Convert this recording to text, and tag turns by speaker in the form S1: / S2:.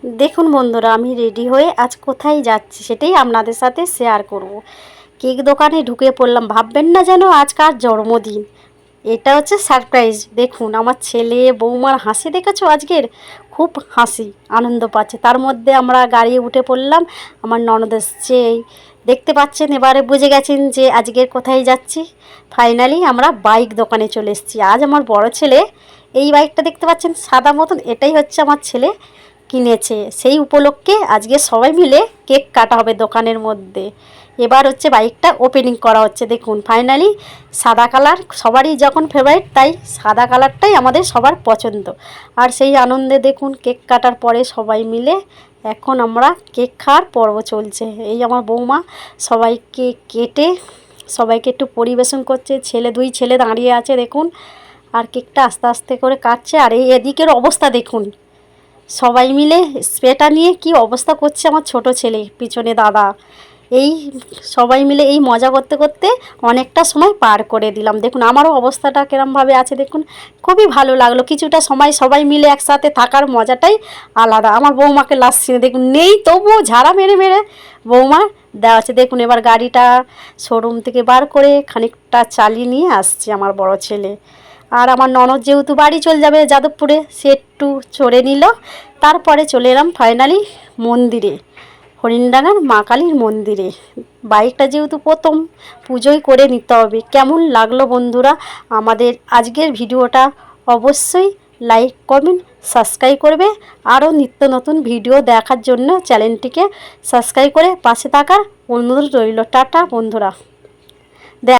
S1: দেখুন বন্ধুরা, আমি রেডি হয়ে আজ কোথায় যাচ্ছি সেটাই আপনাদের সাথে শেয়ার করব। কেক দোকানে ঢুকে পড়লাম, ভাববেন না যেন আজকার জন্মদিন। এটা হচ্ছে সারপ্রাইজ। দেখুন আমার ছেলে বৌমার হাসি দেখেছো আজকের, খুব হাসি আনন্দ পাচ্ছে। তার মধ্যে আমরা গাড়ি উঠে পড়লাম। আমার ননদ এসছে, এই দেখতে পাচ্ছেন, এবারে বুঝে গেছেন যে আজকের কোথায় যাচ্ছি। ফাইনালি আমরা বাইক দোকানে চলে এসেছি। আজ আমার বড় ছেলে এই বাইকটা দেখতে পাচ্ছেন সাদা মতন, এটাই হচ্ছে আমার ছেলে কিনেছে। সেই উপলক্ষে আজকে সবাই মিলে কেক কাটা হবে দোকানের মধ্যে। এবার হচ্ছে বাইকটা ওপেনিং করা হচ্ছে। দেখুন ফাইনালি সাদা কালার সবারই যখন ফেভারিট, তাই সাদা কালারটাই আমাদের সবার পছন্দ। আর সেই আনন্দে দেখুন কেক কাটার পরে সবাই মিলে এখন আমরা কেক খাওয়ার পর্ব চলছে। এই আমার বৌমা সবাইকে কেটে সবাইকে একটু পরিবেশন করছে। দুই ছেলে দাঁড়িয়ে আছে দেখুন, আর কেকটা আস্তে আস্তে করে কাটছে। আর এই এদিকের অবস্থা দেখুন, সবাই মিলে স্প্রেটা নিয়ে কি অবস্থা করছে আমার ছোট ছেলে, পিছনে দাদা। এই সবাই মিলে এই মজা করতে করতে অনেকটা সময় পার করে দিলাম। দেখুন আমারও অবস্থাটা কিরমভাবে আছে দেখুন, খুবই ভালো লাগলো। কিছুটা সময় সবাই মিলে একসাথে থাকার মজাটাই আলাদা। আমার বৌমাকে লাস্ট সিনে দেখুন নেই, তবুও ঝাড়া মেরে মেরে বৌমা দেওয়া আছে। দেখুন এবার গাড়িটা শোরুম থেকে বার করে খানিকটা চালিয়ে নিয়ে আসছে আমার বড় ছেলে। আর আমার ননদ যেহেতু বাড়ি চলে যাবে যাদবপুরে, সে একটু চড়ে নিল। তারপরে চলে এলাম ফাইনালি মন্দিরে, হরিণডাঙ্গার মা কালীর মন্দিরে। বাইকটা যেহেতু প্রথম, পুজোই করে নিতে হবে। কেমন লাগলো বন্ধুরা আমাদের আজকের ভিডিওটা? অবশ্যই লাইক কমেন্ট সাবস্ক্রাইব করবে। আরও নিত্য নতুন ভিডিও দেখার জন্য চ্যানেলটিকে সাবস্ক্রাইব করে পাশে থাকার অনুরোধ রইল। টাটা বন্ধুরা।